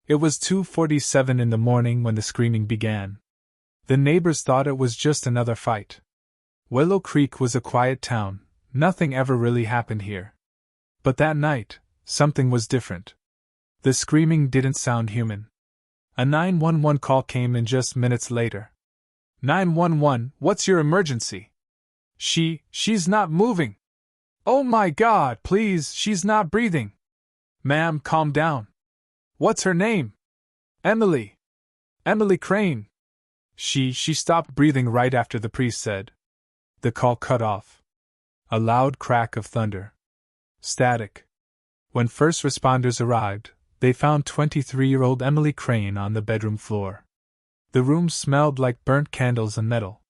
It was 2:47 in the morning when the screaming began. The neighbors thought it was just another fight. Willow Creek was a quiet town, nothing ever really happened here. But that night, something was different. The screaming didn't sound human. A 911 call came in just minutes later. 911, what's your emergency? She's not moving. Oh my God, please, she's not breathing. Ma'am, calm down. What's her name? Emily. Emily Crane. She stopped breathing right after the priest said. The call cut off. A loud crack of thunder. Static. When first responders arrived, they found 23-year-old Emily Crane on the bedroom floor. The room smelled like burnt candles and metal.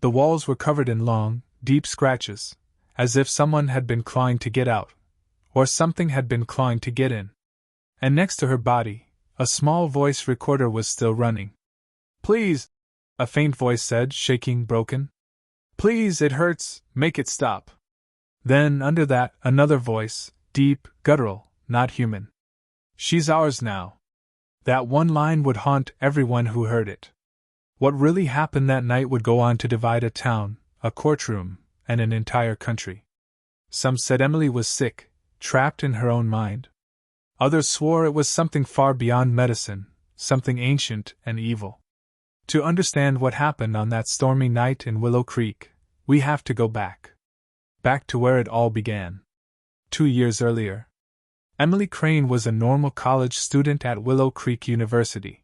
The walls were covered in long, deep scratches, as if someone had been clawing to get out, or something had been clawing to get in. And next to her body, a small voice recorder was still running. Please, a faint voice said, shaking, broken. Please, it hurts, make it stop. Then, under that, another voice, deep, guttural, not human. She's ours now. That one line would haunt everyone who heard it. What really happened that night would go on to divide a town, a courtroom, and an entire country. Some said Emily was sick, trapped in her own mind. Others swore it was something far beyond medicine, something ancient and evil. To understand what happened on that stormy night in Willow Creek, we have to go back. Back to where it all began. 2 years earlier. Emily Crane was a normal college student at Willow Creek University.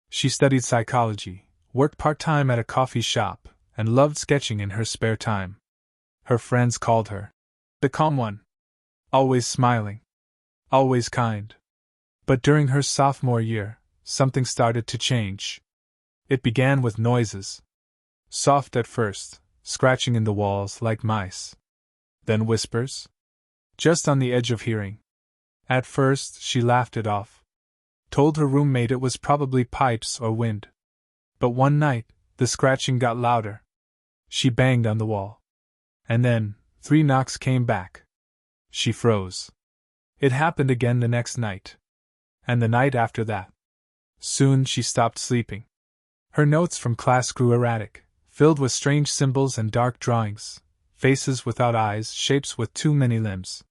She studied psychology, worked part-time at a coffee shop, and loved sketching in her spare time. Her friends called her the calm one. Always smiling. Always kind. But during her sophomore year, something started to change. It began with noises. Soft at first, scratching in the walls like mice. Then whispers. Just on the edge of hearing. At first, she laughed it off. Told her roommate it was probably pipes or wind. But one night, the scratching got louder. She banged on the wall. And then, 3 knocks came back. She froze. It happened again the next night. And the night after that. Soon she stopped sleeping. Her notes from class grew erratic, filled with strange symbols and dark drawings, faces without eyes, shapes with too many limbs.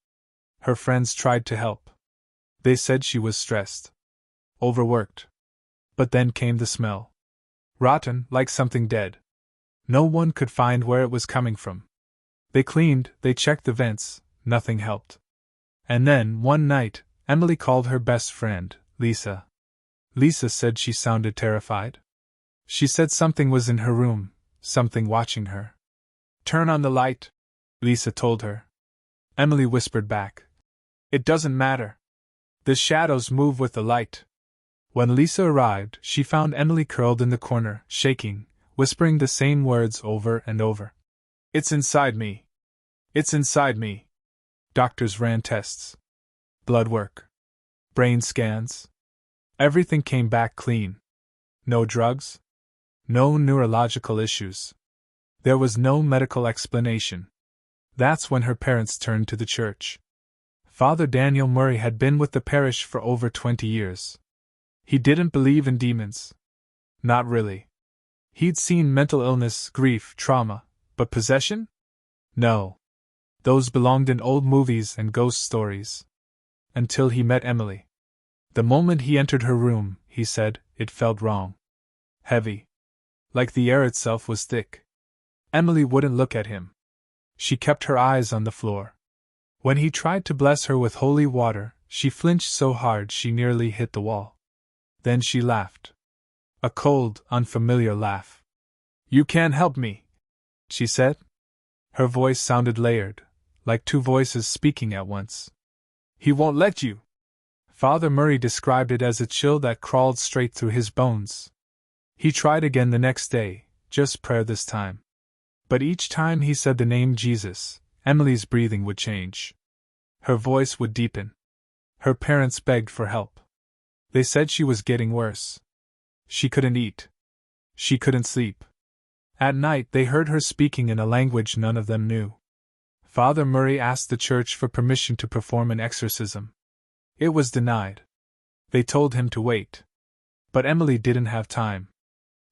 Her friends tried to help. They said she was stressed. Overworked. But then came the smell. Rotten, like something dead. No one could find where it was coming from. They cleaned, they checked the vents, nothing helped. And then, one night, Emily called her best friend, Lisa. Lisa said she sounded terrified. She said something was in her room, something watching her. Turn on the light, Lisa told her. Emily whispered back. It doesn't matter. The shadows move with the light. When Lisa arrived, she found Emily curled in the corner, shaking, whispering the same words over and over. It's inside me. It's inside me. Doctors ran tests. Blood work. Brain scans. Everything came back clean. No drugs. No neurological issues. There was no medical explanation. That's when her parents turned to the church. Father Daniel Murray had been with the parish for over 20 years. He didn't believe in demons. Not really. He'd seen mental illness, grief, trauma, but possession? No. Those belonged in old movies and ghost stories. Until he met Emily. The moment he entered her room, he said, it felt wrong. Heavy. Like the air itself was thick. Emily wouldn't look at him. She kept her eyes on the floor. When he tried to bless her with holy water, she flinched so hard she nearly hit the wall. Then she laughed. A cold, unfamiliar laugh. You can't help me, she said. Her voice sounded layered, like 2 voices speaking at once. He won't let you. Father Murray described it as a chill that crawled straight through his bones. He tried again the next day, just prayer this time. But each time he said the name Jesus, Emily's breathing would change. Her voice would deepen. Her parents begged for help. They said she was getting worse. She couldn't eat. She couldn't sleep. At night they heard her speaking in a language none of them knew. Father Murray asked the church for permission to perform an exorcism. It was denied. They told him to wait. But Emily didn't have time.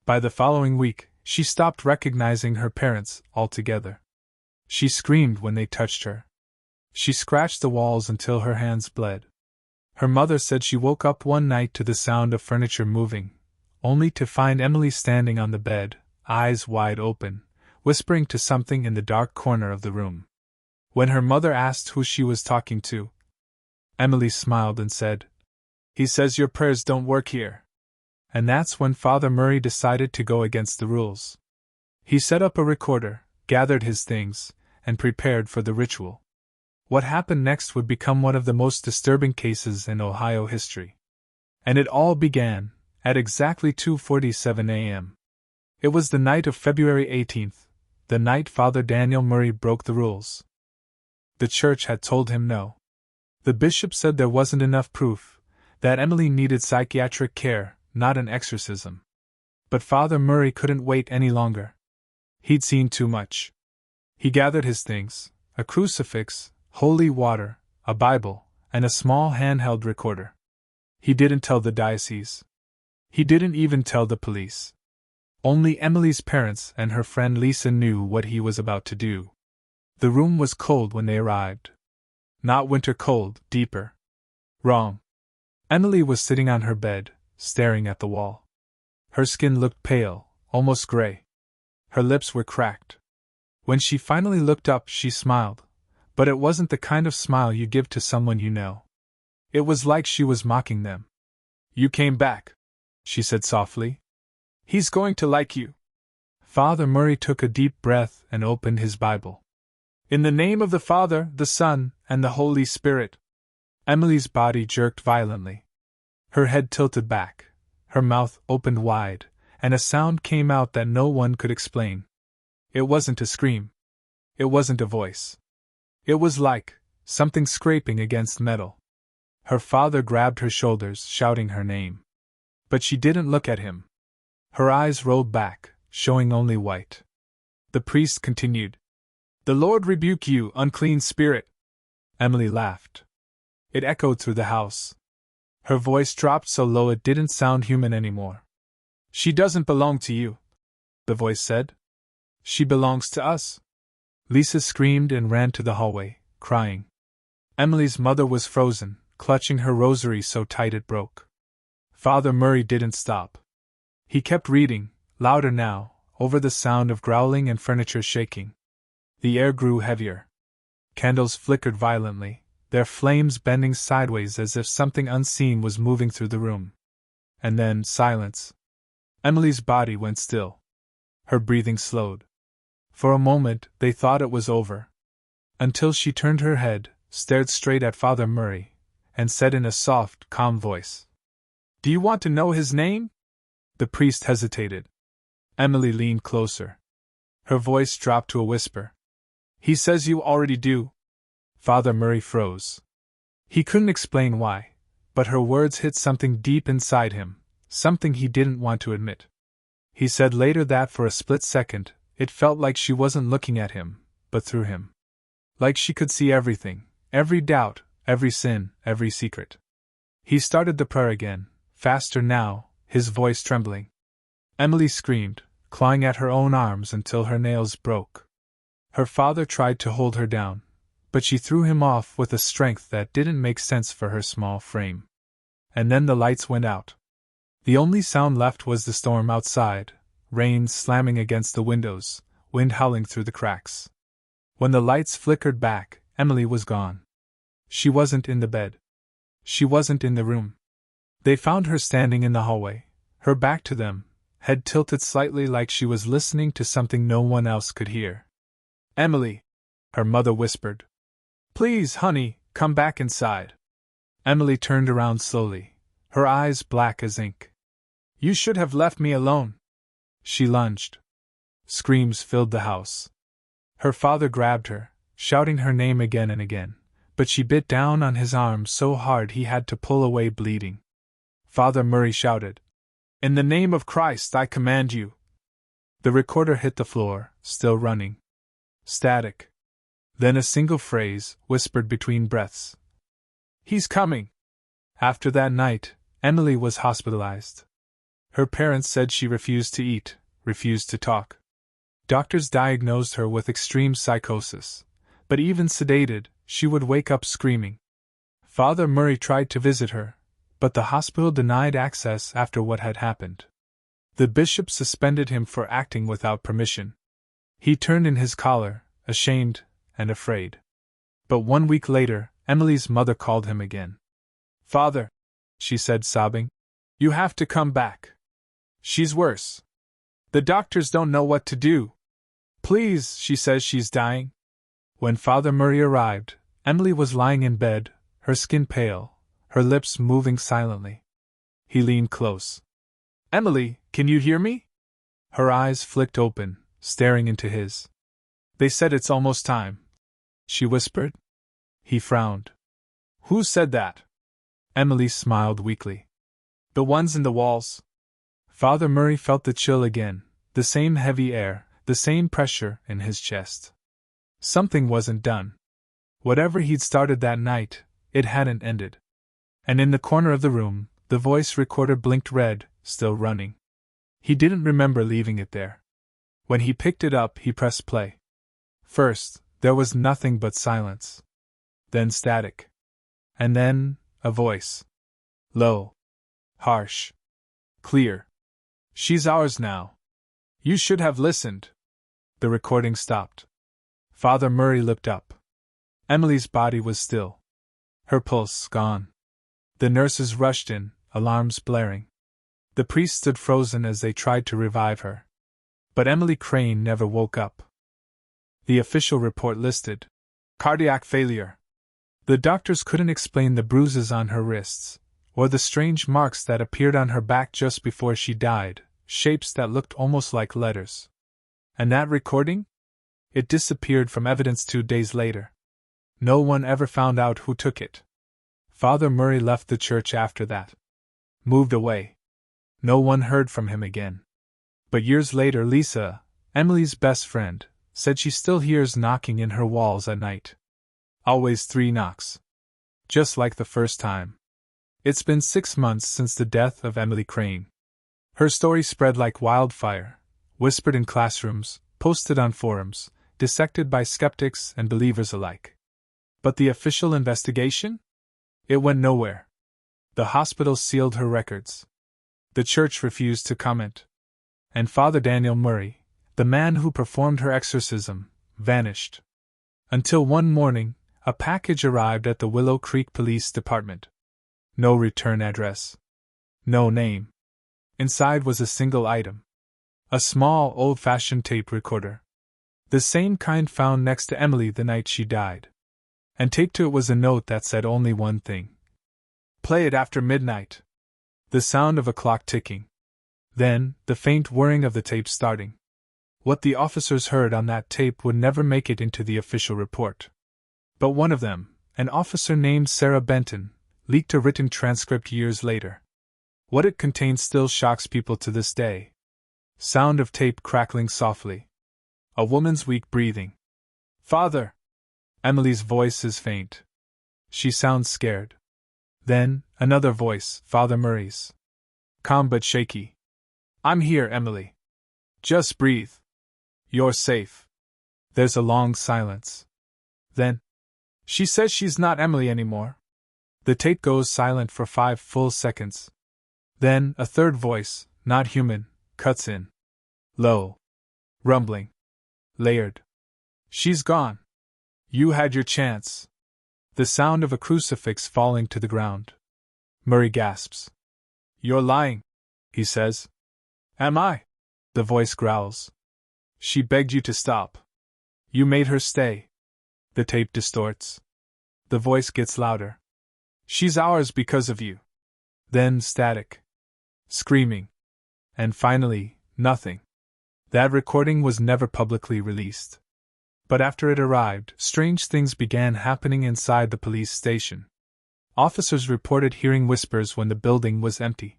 By the following week, she stopped recognizing her parents altogether. She screamed when they touched her. She scratched the walls until her hands bled. Her mother said she woke up one night to the sound of furniture moving, only to find Emily standing on the bed, eyes wide open, whispering to something in the dark corner of the room. When her mother asked who she was talking to, Emily smiled and said, "He says your prayers don't work here." And that's when Father Murray decided to go against the rules. He set up a recorder, gathered his things, and prepared for the ritual. What happened next would become one of the most disturbing cases in Ohio history. And it all began at exactly 2:47 a.m. It was the night of February 18th, the night Father Daniel Murray broke the rules. The church had told him no. The bishop said there wasn't enough proof, that Emily needed psychiatric care, not an exorcism. But Father Murray couldn't wait any longer. He'd seen too much. He gathered his things, a crucifix, holy water, a Bible, and a small handheld recorder. He didn't tell the diocese. He didn't even tell the police. Only Emily's parents and her friend Lisa knew what he was about to do. The room was cold when they arrived. Not winter cold, deeper. Wrong. Emily was sitting on her bed, staring at the wall. Her skin looked pale, almost gray. Her lips were cracked. When she finally looked up, she smiled, but it wasn't the kind of smile you give to someone you know. It was like she was mocking them. "You came back," she said softly. "He's going to like you." Father Murray took a deep breath and opened his Bible. "In the name of the Father, the Son, and the Holy Spirit." Emily's body jerked violently. Her head tilted back, her mouth opened wide, and a sound came out that no one could explain. It wasn't a scream. It wasn't a voice. It was like something scraping against metal. Her father grabbed her shoulders, shouting her name. But she didn't look at him. Her eyes rolled back, showing only white. The priest continued, "The Lord rebuke you, unclean spirit." Emily laughed. It echoed through the house. Her voice dropped so low it didn't sound human anymore. "She doesn't belong to you," the voice said. "She belongs to us." Lisa screamed and ran to the hallway, crying. Emily's mother was frozen, clutching her rosary so tight it broke. Father Murray didn't stop. He kept reading, louder now, over the sound of growling and furniture shaking. The air grew heavier. Candles flickered violently, their flames bending sideways as if something unseen was moving through the room. And then silence. Emily's body went still. Her breathing slowed. For a moment, they thought it was over. Until she turned her head, stared straight at Father Murray, and said in a soft, calm voice, "Do you want to know his name?" The priest hesitated. Emily leaned closer. Her voice dropped to a whisper. "He says you already do." Father Murray froze. He couldn't explain why, but her words hit something deep inside him, something he didn't want to admit. He said later that for a split second, it felt like she wasn't looking at him, but through him. Like she could see everything, every doubt, every sin, every secret. He started the prayer again, faster now, his voice trembling. Emily screamed, clawing at her own arms until her nails broke. Her father tried to hold her down, but she threw him off with a strength that didn't make sense for her small frame. And then the lights went out. The only sound left was the storm outside, rain slamming against the windows, wind howling through the cracks. When the lights flickered back, Emily was gone. She wasn't in the bed. She wasn't in the room. They found her standing in the hallway, her back to them, head tilted slightly like she was listening to something no one else could hear. "Emily," her mother whispered. "Please, honey, come back inside." Emily turned around slowly, her eyes black as ink. "You should have left me alone." She lunged. Screams filled the house. Her father grabbed her, shouting her name again and again, but she bit down on his arm so hard he had to pull away bleeding. Father Murray shouted, "In the name of Christ I command you." The recorder hit the floor, still running. Static. Then a single phrase, whispered between breaths. "He's coming." After that night, Emily was hospitalized. Her parents said she refused to eat, refused to talk. Doctors diagnosed her with extreme psychosis, but even sedated, she would wake up screaming. Father Murray tried to visit her, but the hospital denied access after what had happened. The bishop suspended him for acting without permission. He turned in his collar, ashamed and afraid. But 1 week later, Emily's mother called him again. "Father," she said, sobbing, "you have to come back. She's worse. The doctors don't know what to do. Please, she says she's dying." When Father Murray arrived, Emily was lying in bed, her skin pale, her lips moving silently. He leaned close. "Emily, can you hear me?" Her eyes flicked open, staring into his. "They said it's almost time," she whispered. He frowned. "Who said that?" Emily smiled weakly. "The ones in the walls." Father Murray felt the chill again, the same heavy air, the same pressure in his chest. Something wasn't done. Whatever he'd started that night, it hadn't ended. And in the corner of the room, the voice recorder blinked red, still running. He didn't remember leaving it there. When he picked it up, he pressed play. First, there was nothing but silence. Then static. And then, a voice. Low. Harsh. Clear. "She's ours now. You should have listened." The recording stopped. Father Murray looked up. Emily's body was still. Her pulse gone. The nurses rushed in, alarms blaring. The priest stood frozen as they tried to revive her. But Emily Crane never woke up. The official report listed cardiac failure. The doctors couldn't explain the bruises on her wrists, or the strange marks that appeared on her back just before she died, shapes that looked almost like letters. And that recording? It disappeared from evidence 2 days later. No one ever found out who took it. Father Murray left the church after that. Moved away. No one heard from him again. But years later, Lisa, Emily's best friend, said she still hears knocking in her walls at night. Always 3 knocks. Just like the first time. It's been 6 months since the death of Emily Crane. Her story spread like wildfire, whispered in classrooms, posted on forums, dissected by skeptics and believers alike. But the official investigation? It went nowhere. The hospital sealed her records. The church refused to comment. And Father Daniel Murray, the man who performed her exorcism, vanished. Until one morning, a package arrived at the Willow Creek Police Department. No return address. No name. Inside was a single item. A small, old-fashioned tape recorder. The same kind found next to Emily the night she died. And taped to it was a note that said only one thing. "Play it after midnight." The sound of a clock ticking. Then, the faint whirring of the tape starting. What the officers heard on that tape would never make it into the official report. But one of them, an officer named Sarah Benton, leaked a written transcript years later. What it contained still shocks people to this day. Sound of tape crackling softly. A woman's weak breathing. "Father!" Emily's voice is faint. She sounds scared. Then, another voice, Father Murray's. Calm but shaky. "I'm here, Emily. Just breathe. You're safe." There's a long silence. Then, "She says she's not Emily anymore." The tape goes silent for 5 full seconds. Then, a third voice, not human, cuts in. Low. Rumbling. Layered. "She's gone. You had your chance." The sound of a crucifix falling to the ground. Murray gasps. "You're lying," he says. "Am I?" The voice growls. "She begged you to stop. You made her stay." The tape distorts. The voice gets louder. "She's ours because of you." Then static. Screaming. And finally, nothing. That recording was never publicly released. But after it arrived, strange things began happening inside the police station. Officers reported hearing whispers when the building was empty.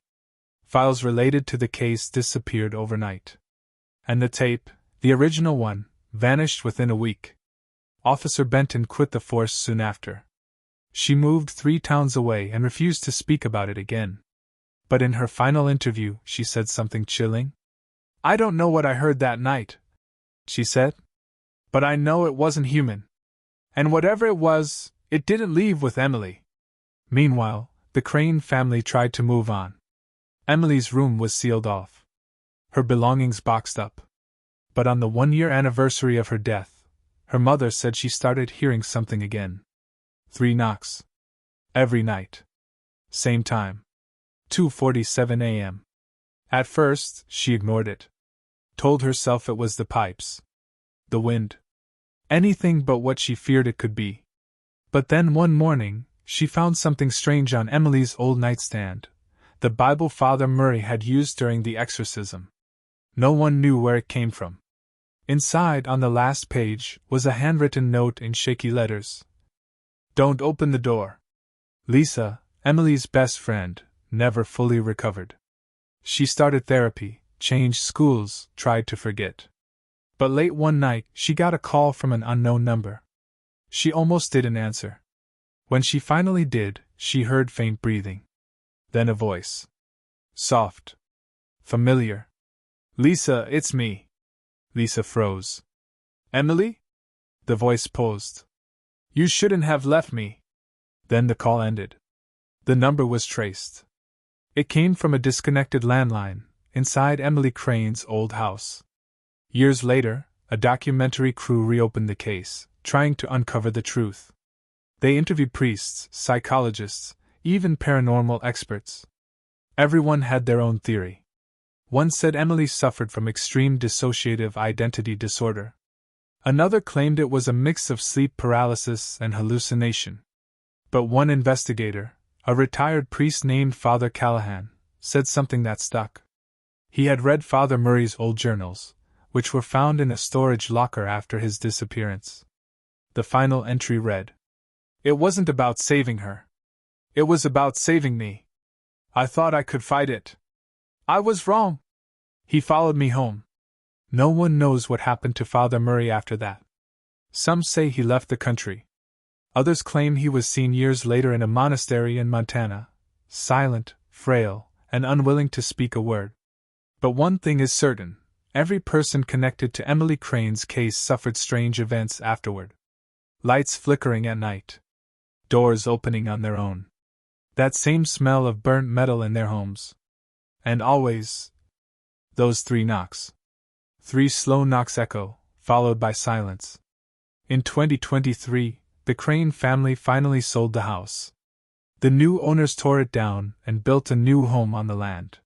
Files related to the case disappeared overnight. And the tape, the original one, vanished within a week. Officer Benton quit the force soon after. She moved 3 towns away and refused to speak about it again. But in her final interview, she said something chilling. "I don't know what I heard that night," she said, "but I know it wasn't human. And whatever it was, it didn't leave with Emily." Meanwhile, the Crane family tried to move on. Emily's room was sealed off, her belongings boxed up. But on the 1-year anniversary of her death, her mother said she started hearing something again. 3 knocks. Every night. Same time. 2:47 a.m. At first, she ignored it. Told herself it was the pipes. The wind. Anything but what she feared it could be. But then one morning, she found something strange on Emily's old nightstand, the Bible Father Murray had used during the exorcism. No one knew where it came from. Inside, on the last page, was a handwritten note in shaky letters. "Don't open the door. Lisa, Emily's best friend, never fully recovered. She started therapy, changed schools, tried to forget. But late one night, she got a call from an unknown number. She almost didn't answer. When she finally did, she heard faint breathing. Then a voice. Soft. Familiar. 'Lisa, it's me.' Lisa froze. 'Emily?' The voice paused. 'You shouldn't have left me.' Then the call ended. The number was traced. It came from a disconnected landline, inside Emily Crane's old house. Years later, a documentary crew reopened the case, trying to uncover the truth. They interviewed priests, psychologists, even paranormal experts. Everyone had their own theory. One said Emily suffered from extreme dissociative identity disorder. Another claimed it was a mix of sleep paralysis and hallucination. But one investigator, a retired priest named Father Callahan, said something that stuck. He had read Father Murray's old journals, which were found in a storage locker after his disappearance. The final entry read, "It wasn't about saving her. It was about saving me. I thought I could fight it. I was wrong. He followed me home." No one knows what happened to Father Murray after that. Some say he left the country. Others claim he was seen years later in a monastery in Montana, silent, frail, and unwilling to speak a word. But one thing is certain, every person connected to Emily Crane's case suffered strange events afterward. Lights flickering at night. Doors opening on their own. That same smell of burnt metal in their homes. And always, those 3 knocks. 3 slow knocks echo, followed by silence. In 2023, the Crane family finally sold the house. The new owners tore it down and built a new home on the land.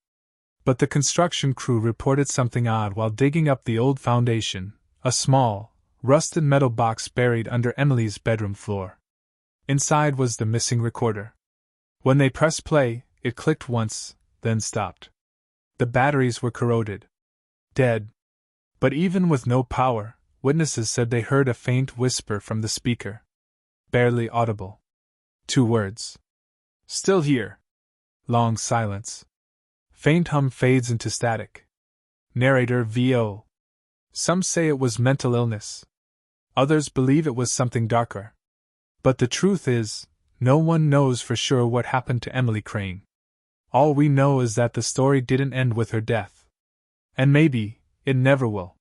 But the construction crew reported something odd while digging up the old foundation, a small, rusted metal box buried under Emily's bedroom floor. Inside was the missing recorder. When they pressed play, it clicked once, then stopped. The batteries were corroded. Dead. But even with no power, witnesses said they heard a faint whisper from the speaker. Barely audible. 2 words. "Still here." Long silence. Faint hum fades into static. Narrator VO. Some say it was mental illness. Others believe it was something darker. But the truth is, no one knows for sure what happened to Emily Crane. All we know is that the story didn't end with her death. And maybe, it never will.